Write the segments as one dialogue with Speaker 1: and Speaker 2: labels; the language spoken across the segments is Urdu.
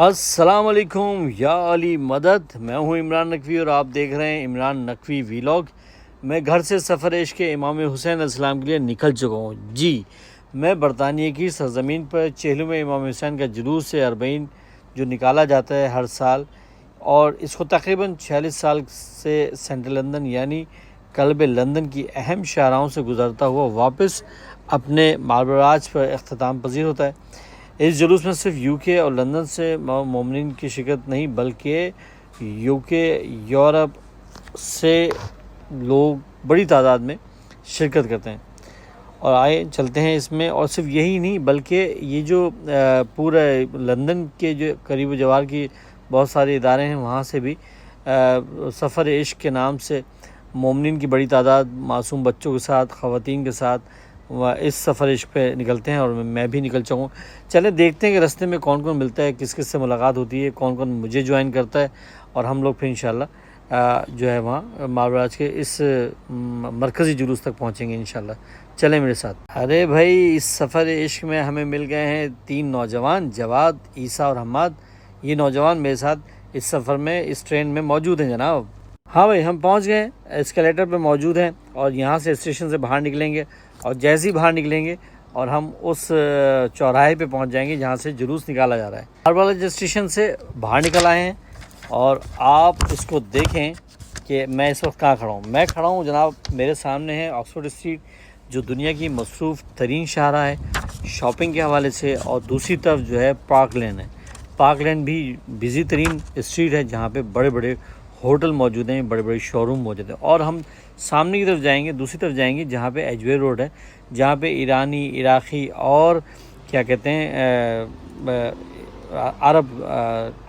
Speaker 1: السلام علیکم یا علی مدد. میں ہوں عمران نقوی اور آپ دیکھ رہے ہیں عمران نقوی ویلاگ. میں گھر سے سفر عشق کے امام حسین علیہ السلام کے لیے نکل چکا ہوں. جی، میں برطانیہ کی سرزمین پر چہلم امام حسین کا جلوس اربعین جو نکالا جاتا ہے ہر سال، اور اس کو تقریباً 46 سال سے سینٹرل لندن یعنی قلب لندن کی اہم شاہراہوں سے گزرتا ہوا واپس اپنے ماربراج پر اختتام پذیر ہوتا ہے. اس جلوس میں صرف یو کے اور لندن سے مومنین کی شرکت نہیں بلکہ یو کے، یورپ سے لوگ بڑی تعداد میں شرکت کرتے ہیں اور آئے چلتے ہیں اس میں. اور صرف یہی نہیں بلکہ یہ جو پورا لندن کے جو قریب و جوار کی بہت سارے ادارے ہیں وہاں سے بھی سفر عشق کے نام سے مومنین کی بڑی تعداد معصوم بچوں کے ساتھ، خواتین کے ساتھ اس سفر عشق پہ نکلتے ہیں، اور میں بھی نکل چکا ہوں. چلیں دیکھتے ہیں کہ راستے میں کون کون ملتا ہے، کس کس سے ملاقات ہوتی ہے، کون کون مجھے جوائن کرتا ہے، اور ہم لوگ پھر انشاءاللہ جو ہے وہاں ماربراج کے اس مرکزی جلوس تک پہنچیں گے انشاءاللہ. چلیں میرے ساتھ. ارے بھائی، اس سفر عشق میں ہمیں مل گئے ہیں 3 نوجوان، جواد، عیسیٰ اور حماد. یہ نوجوان میرے ساتھ اس سفر میں، اس ٹرین میں موجود ہیں جناب. ہاں بھائی، ہم پہنچ گئے، اسکیلیٹر پہ موجود ہیں، اور یہاں سے اسٹیشن سے باہر نکلیں گے، اور جیسے ہی باہر نکلیں گے اور ہم اس چوراہے پہ پہنچ جائیں گے جہاں سے جلوس نکالا جا رہا ہے. ماربراج اسٹیشن سے باہر نکل آئے ہیں، اور آپ اس کو دیکھیں کہ میں اس وقت کہاں کھڑا ہوں. میں کھڑا ہوں جناب، میرے سامنے ہے آکسفورڈ اسٹریٹ، جو دنیا کی مصروف ترین شاہراہ ہے شاپنگ کے حوالے سے، اور دوسری طرف جو ہے پارک لین ہے. پارک لین بھی بزی ترین اسٹریٹ ہے جہاں پہ بڑے بڑے ہوٹل موجود ہیں، بڑے بڑے شو روم موجود ہیں. اور ہم سامنے کی طرف جائیں گے، دوسری طرف جائیں گے جہاں پہ ایجوے روڈ ہے، جہاں پہ ایرانی، عراقی اور کیا کہتے ہیں عرب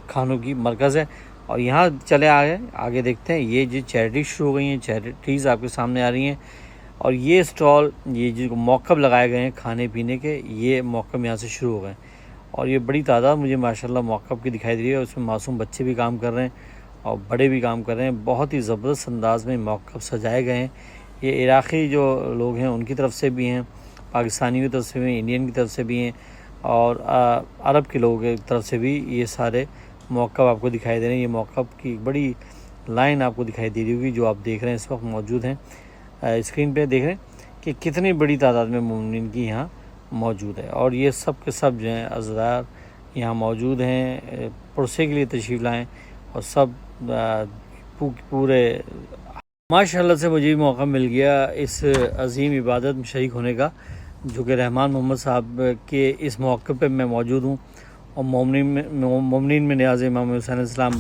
Speaker 1: کھانوں کی مرکز ہے. اور یہاں چلے آگے دیکھتے ہیں. یہ جو چیریٹی شروع ہو گئی ہیں، چیریٹیز آپ کے سامنے آ رہی ہیں، اور یہ اسٹال، یہ جو موقف لگائے گئے ہیں کھانے پینے کے، یہ موقف یہاں سے شروع ہو گئے ہیں. اور یہ بڑی تعداد مجھے ماشاءاللہ موقف کی دکھائی دے رہی ہے. اس میں معصوم بچے بھی کام کر رہے ہیں اور بڑے بھی کام کر رہے ہیں. بہت ہی زبردست انداز میں موقف سجائے گئے ہیں. یہ عراقی جو لوگ ہیں ان کی طرف سے بھی ہیں، پاکستانیوں کی طرف سے بھی ہیں، انڈین کی طرف سے بھی ہیں، اور عرب کے لوگوں کی طرف سے بھی. یہ سارے موقف آپ کو دکھائی دے رہے ہیں. یہ موقف کی بڑی لائن آپ کو دکھائی دے رہی ہوگی جو آپ دیکھ رہے ہیں اس وقت موجود ہیں. اسکرین پہ دیکھ رہے ہیں کہ کتنی بڑی تعداد میں مومنین کی یہاں موجود ہے. اور یہ سب کے سب جو ہیں عزادار یہاں موجود ہیں، پرسے کے لیے تشریف لائیں، اور سب پورے ماشاءاللہ سے مجھے بھی موقع مل گیا اس عظیم عبادت میں شریک ہونے کا، جو کہ رحمان محمد صاحب کے اس موقع پہ میں موجود ہوں، اور مومنین میں نیاز امام حسین علیہ السلام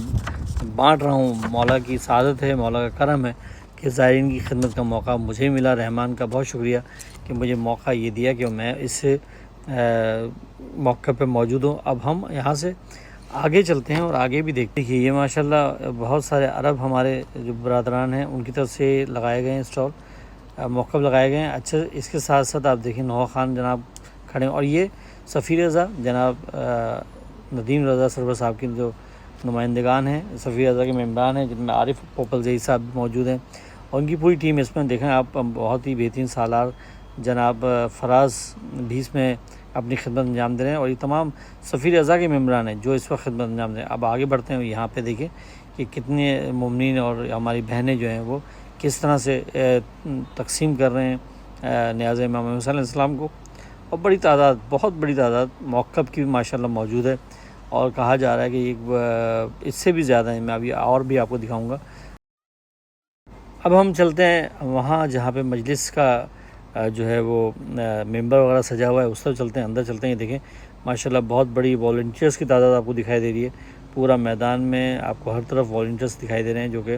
Speaker 1: بانٹ رہا ہوں. مولا کی سعادت ہے، مولا کا کرم ہے کہ زائرین کی خدمت کا موقع مجھے ملا. رحمان کا بہت شکریہ کہ مجھے موقع یہ دیا کہ میں اس موقع پہ موجود ہوں. اب ہم یہاں سے آگے چلتے ہیں اور آگے بھی دیکھتے ہیں. یہ ماشاءاللہ بہت سارے عرب ہمارے جو برادران ہیں ان کی طرف سے لگائے گئے ہیں اسٹال، موقف لگائے گئے ہیں. اچھا، اس کے ساتھ ساتھ آپ دیکھیں نوح خان جناب کھڑے ہیں، اور یہ سفیر رضا جناب ندیم رضا سرور صاحب کی جو نمائندگان ہیں، سفیر رضا کے ممبران ہیں، جن میں عارف پوپلزئی صاحب بھی موجود ہیں، اور ان کی پوری ٹیم اس میں دیکھیں آپ. بہت ہی بہترین سالار جناب فراز بھی اس میں اپنی خدمت انجام دے رہے ہیں، اور یہ تمام سفیر رضا کے ممبران ہیں جو اس وقت خدمت انجام دے رہے ہیں. اب آگے بڑھتے ہیں. یہاں پہ دیکھیں کہ کتنے مومنین اور ہماری بہنیں جو ہیں وہ کس طرح سے تقسیم کر رہے ہیں نیاز امام حسین علیہ السلام کو. اور بڑی تعداد، بہت بڑی تعداد موقف کی ماشاءاللہ موجود ہے، اور کہا جا رہا ہے کہ اس سے بھی زیادہ ہیں. میں ابھی اور بھی آپ کو دکھاؤں گا. اب ہم چلتے ہیں وہاں جہاں پہ مجلس کا جو ہے وہ ممبر وغیرہ سجا ہوا ہے، اس طرف چلتے ہیں، اندر چلتے ہیں. دیکھیں ماشاءاللہ بہت بڑی والنٹیئرس کی تعداد آپ کو دکھائی دے رہی ہے. پورا میدان میں آپ کو ہر طرف والنٹیئرس دکھائی دے رہے ہیں، جو کہ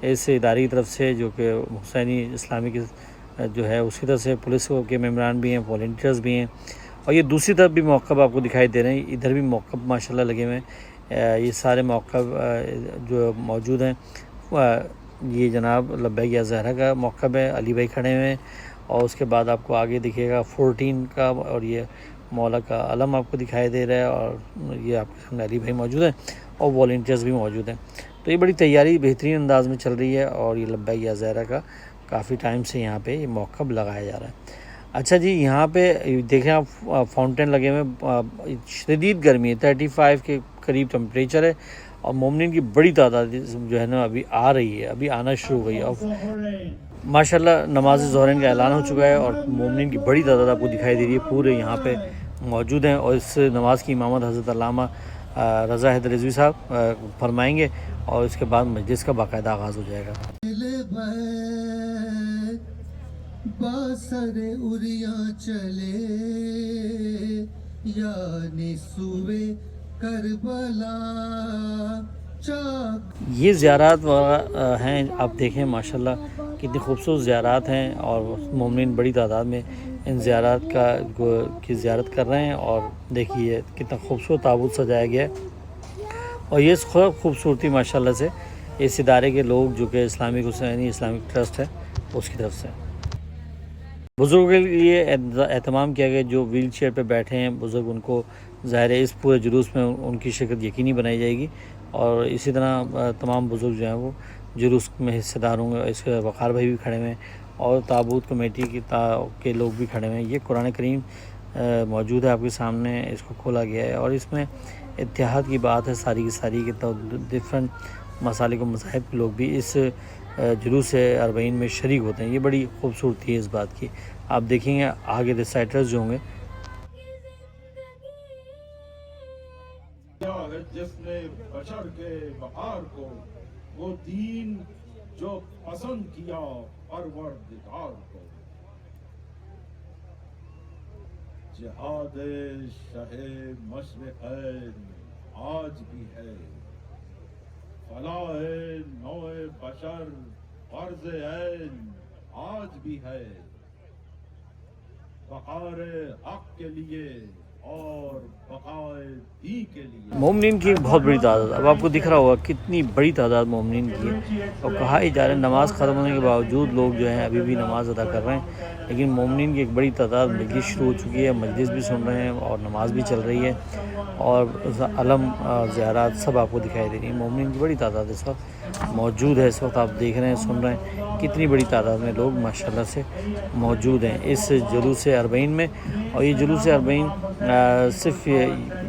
Speaker 1: اس ادارے کی طرف سے، جو کہ حسینی اسلامی کی جو ہے اس کی طرف سے پولیس کے ممبران بھی ہیں، والنٹیئرس بھی ہیں. اور یہ دوسری طرف بھی موقف آپ کو دکھائی دے رہے ہیں. ادھر بھی موقف ماشاءاللہ لگے ہوئے ہیں. یہ سارے موقف جو موجود ہیں، یہ جناب لبیک یا زہرا کا موقف ہے، علی بھائی کھڑے ہوئے ہیں. اور اس کے بعد آپ کو آگے دکھے گا 14 کا، اور یہ مولا کا علم آپ کو دکھائی دے رہا ہے، اور یہ آپ کے سامنے علی بھائی موجود ہیں، اور والنٹیئرس بھی موجود ہیں. تو یہ بڑی تیاری بہترین انداز میں چل رہی ہے، اور یہ لبیک یا زہرا کا کافی ٹائم سے یہاں پہ یہ موقف لگایا جا رہا ہے. اچھا جی، یہاں پہ دیکھیں آپ فاؤنٹین لگے ہوئے. شدید گرمی ہے، 35 کے قریب ٹمپریچر ہے اور مومنین کی بڑی تعداد جو ہے نا ابھی آ رہی ہے، ابھی آنا شروع ہو گئی ہے اور ماشاءاللہ نماز ظہرین کا اعلان ہو چکا ہے اور مومنین کی بڑی تعداد آپ کو دکھائی دے رہی ہے، پورے یہاں پہ موجود ہیں اور اس نماز کی امامت حضرت علامہ رضا حیدر رضوی صاحب فرمائیں گے اور اس کے بعد مجلس کا باقاعدہ آغاز ہو جائے گا۔
Speaker 2: باسر اریاں چلے یعنی سوئے کربلا چاک۔
Speaker 1: یہ زیارات وغیرہ ہیں، آپ دیکھیں ماشاءاللہ کتنی خوبصورت زیارات ہیں اور مومنین بڑی تعداد میں ان زیارات کی زیارت کر رہے ہیں اور دیکھیے کتنا خوبصورت تابوت سجایا گیا ہے اور یہ خوبصورتی ماشاءاللہ سے اس ادارے کے لوگ جو کہ اسلامک حسینی اسلامک ٹرسٹ ہے اس کی طرف سے بزرگوں کے لیے اہتمام کیا گیا، جو ویل چیئر پہ بیٹھے ہیں بزرگ ان کو ظاہر ہے اس پورے جلوس میں ان کی شرکت یقینی بنائی جائے گی اور اسی طرح تمام بزرگ جو ہیں وہ جلوس میں حصہ دار ہوں گے۔ اس کے وقار بھائی بھی کھڑے ہوئے ہیں اور تابوت کمیٹی کے لوگ بھی کھڑے ہوئے ہیں۔ یہ قرآن کریم موجود ہے آپ کے سامنے، اس کو کھولا گیا ہے اور اس میں اتحاد کی بات ہے ساری کی ساری کہ ڈفرینٹ مسالک و مذاہب کے لوگ بھی اس جلوس اربعین میں شریک ہوتے ہیں۔ یہ بڑی خوبصورتی ہے اس بات کی۔ آپ دیکھیں گے آگے ریسائٹرز جو ہوں گے
Speaker 3: جس نے بشر کے بہار کو وہ دین جو پسند کیا پروردگار کو، جہاد شہ مشرقین آج بھی ہے، فلاح نوع بشر فرض عین آج بھی ہے، بقار حق کے لیے اور بقائے دی کے لیے۔
Speaker 1: مومنین کی ایک بہت بڑی تعداد، اب آپ کو دکھ رہا ہوگا کتنی بڑی تعداد مومنین کی ہے اور کہا ہی جا رہا ہے نماز ختم ہونے کے باوجود لوگ جو ہیں ابھی بھی نماز ادا کر رہے ہیں، لیکن مومنین کی ایک بڑی تعداد مجلس شروع ہو چکی ہے، مجلس بھی سن رہے ہیں اور نماز بھی چل رہی ہے اور علم زیارات سب آپ کو دکھائی دے رہی ہیں۔ مومنین کی بڑی تعداد اس وقت موجود ہے، اس وقت آپ دیکھ رہے ہیں سن رہے ہیں کتنی بڑی تعداد میں لوگ ماشاءاللہ سے موجود ہیں اس جلوس اربعین میں۔ اور یہ جلوس اربعین صرف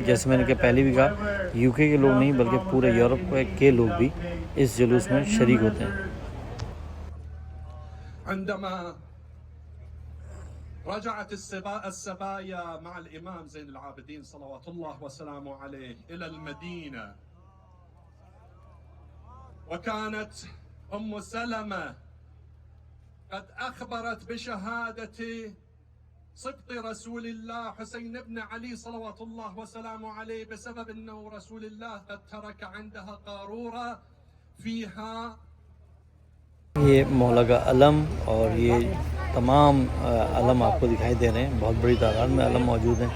Speaker 1: جیسے میں نے کہ پہلے بھی کہا یو کے لوگ نہیں بلکہ پورے یورپ کے لوگ بھی اس جلوس میں شریک ہوتے ہیں۔
Speaker 3: عندما رجعت السبايا مع الإمام زين العابدين صلوات الله وسلامه عليه إلى المدينة، وكانت أم سلمة قد أخبرت بشهادة صبط رسول الله حسين بن علي صلوات الله وسلامه عليه بسبب أنه رسول الله قد ترك عندها قارورة فيها۔
Speaker 1: یہ مولگا علم اور یہ تمام علم آپ کو دکھائی دے رہے ہیں، بہت بڑی تعداد میں علم موجود ہیں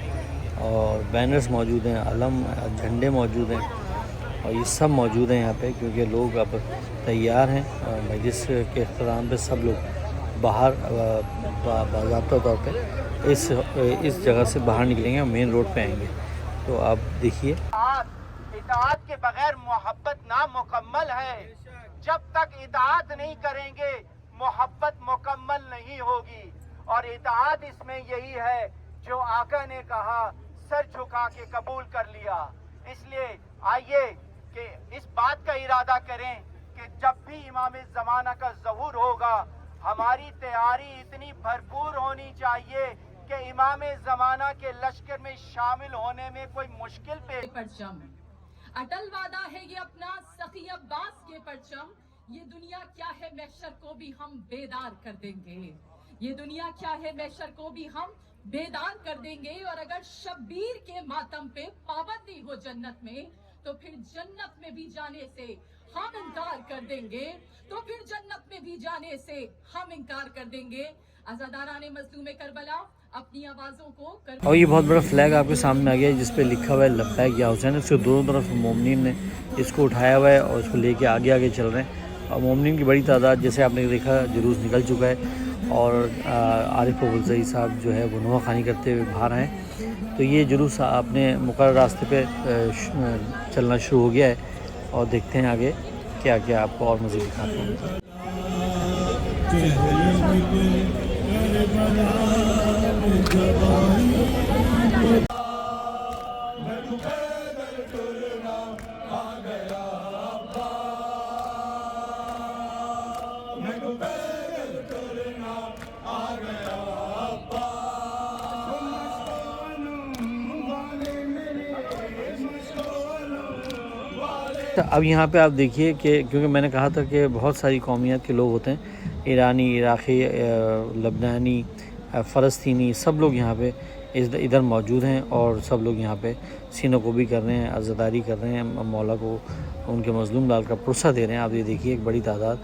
Speaker 1: اور بینرز موجود ہیں، علم جھنڈے موجود ہیں اور یہ سب موجود ہیں یہاں پہ کیونکہ لوگ اب تیار ہیں اور مجلس کے اختتام پہ سب لوگ باہر باضابطہ طور پہ اس جگہ سے باہر نکلیں گے اور مین روڈ پہ آئیں گے۔ تو آپ دیکھیے
Speaker 4: اطاعت کے بغیر محبت نامکمل ہے، جب تک اطاعت نہیں کریں گے محبت مکمل نہیں ہوگی، اور اطاعت اس میں یہی ہے جو آقا نے کہا سر جھکا کے قبول کر لیا۔ اس لیے آئیے کہ اس بات کا ارادہ کریں کہ جب بھی امام زمانہ کا ظہور ہوگا ہماری تیاری اتنی بھرپور ہونی چاہیے کہ امام زمانہ کے لشکر میں شامل ہونے میں کوئی مشکل
Speaker 5: پرچم اٹل وعدہ ہے یہ اپنا سخی عباس کے پرچم، یہ دنیا کیا ہے محشر کو بھی ہم بیدار کر دیں گے، یہ دنیا کیا ہے محشر کو بھی ہم بیدار کر دیں گے۔ اور اگر شبیر کے ماتم پہ پابندی ہو جنت میں تو پھر جنت میں بھی جانے سے ہم انکار کر دیں گے، تو پھر جنت میں بھی جانے سے ہم انکار کر دیں گے۔ عزاداران مظلوم کربلا اپنی آوازوں کو
Speaker 1: اور یہ بہت بڑا فلیگ آپ کے سامنے آ گیا ہے جس پہ لکھا ہوا ہے لبیک یا حسین، اس کے دونوں طرف مومنین نے اس کو اٹھایا ہوا ہے اور اس کو لے کے آگے آگے چل رہے ہیں اور مومنین کی بڑی تعداد جیسے آپ نے دیکھا جلوس نکل چکا ہے اور عارف ابوالزئی صاحب جو ہے وہ نوحہ خوانی کرتے ہوئے باہر آئے، تو یہ جلوس اپنے مقرر راستے پہ چلنا شروع ہو گیا ہے اور دیکھتے ہیں آگے کیا کیا آپ کو اور مزید دکھاتے ہیں۔ اب یہاں پہ آپ دیکھیے کہ کیونکہ میں نے کہا تھا کہ بہت ساری قومیت کے لوگ ہوتے ہیں، ایرانی، عراقی، لبنانی، فلسطینی، سب لوگ یہاں پہ ادھر موجود ہیں، اور سب لوگ یہاں پہ سینہ کوبی کر رہے ہیں، عزاداری کر رہے ہیں، مولا کو ان کے مظلوم لال کا پرسہ دے رہے ہیں۔ آپ یہ دیکھیے ایک بڑی تعداد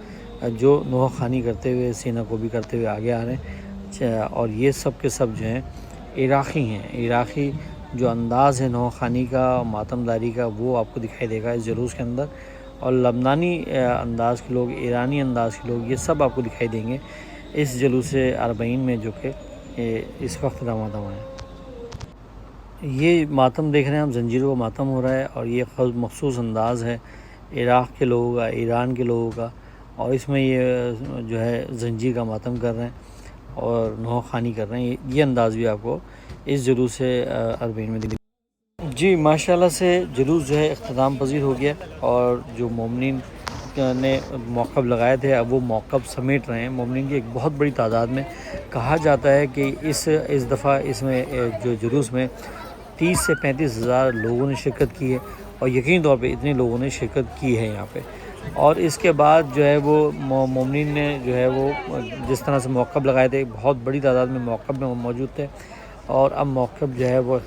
Speaker 1: جو نوحہ خوانی کرتے ہوئے، سینہ کوبی کرتے ہوئے آگے آ رہے ہیں، اور یہ سب کے سب جو ہیں عراقی ہیں۔ عراقی جو انداز ہے نوحہ خوانی کا، ماتم داری کا، وہ آپ کو دکھائی دے گا اس جلوس کے اندر، اور لبنانی انداز کے لوگ، ایرانی انداز کے لوگ، یہ سب آپ کو دکھائی دیں گے اس جلوس اربعین میں، جو کہ اس وقت دمادم ہے۔ یہ ماتم دیکھ رہے ہیں آپ، زنجیروں کا ماتم ہو رہا ہے، اور یہ مخصوص انداز ہے عراق کے لوگوں کا، ایران کے لوگوں کا، اور اس میں یہ جو ہے زنجیر کا ماتم کر رہے ہیں اور نوحہ خوانی کر رہے ہیں۔ یہ انداز بھی آپ کو اس جلوس اربعین میں دکھیں۔ جی ماشاءاللہ سے جلوس جو ہے اختتام پذیر ہو گیا، اور جو مومنین نے موقف لگائے تھے اب وہ موقف سمیٹ رہے ہیں۔ مومنین کی ایک بہت بڑی تعداد میں، کہا جاتا ہے کہ اس دفعہ اس میں جو جلوس میں 30 سے 35 ہزار لوگوں نے شرکت کی ہے، اور یقینی طور پہ اتنے لوگوں نے شرکت کی ہے یہاں پہ۔ اور اس کے بعد جو ہے وہ مومنین نے جو ہے وہ جس طرح سے موقف لگائے تھے، بہت بڑی تعداد میں موقف میں موجود تھے، اور اب موقف جو ہے وہ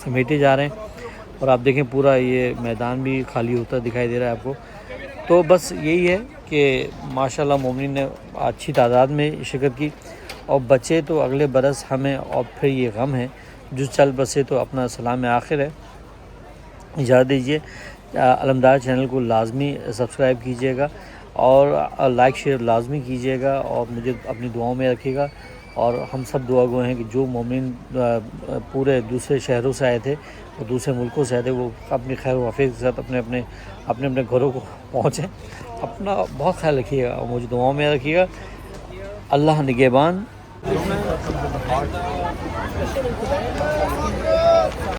Speaker 1: سمیٹے جا رہے ہیں، اور آپ دیکھیں پورا یہ میدان بھی خالی ہوتا دکھائی دے رہا ہے آپ کو۔ تو بس یہی ہے کہ ماشاءاللہ مومنین نے اچھی تعداد میں شرکت کی، اور بچے تو اگلے برس ہمیں، اور پھر یہ غم ہے جو چل بسے تو اپنا سلام آخر ہے۔ اجازت دیجیے، علمدار چینل کو لازمی سبسکرائب کیجیے گا، اور لائک شیئر لازمی کیجیے گا، اور مجھے اپنی دعاؤں میں رکھیے گا۔ اور ہم سب دعا گو ہیں کہ جو مومن پورے دوسرے شہروں سے آئے تھے اور دوسرے ملکوں سے آئے تھے، وہ اپنی خیر و عافیت کے ساتھ اپنے اپنے گھروں کو پہنچیں۔ اپنا بہت خیال رکھیے گا اور مجھے دعاؤں میں رکھیے گا۔ اللہ نگہبان۔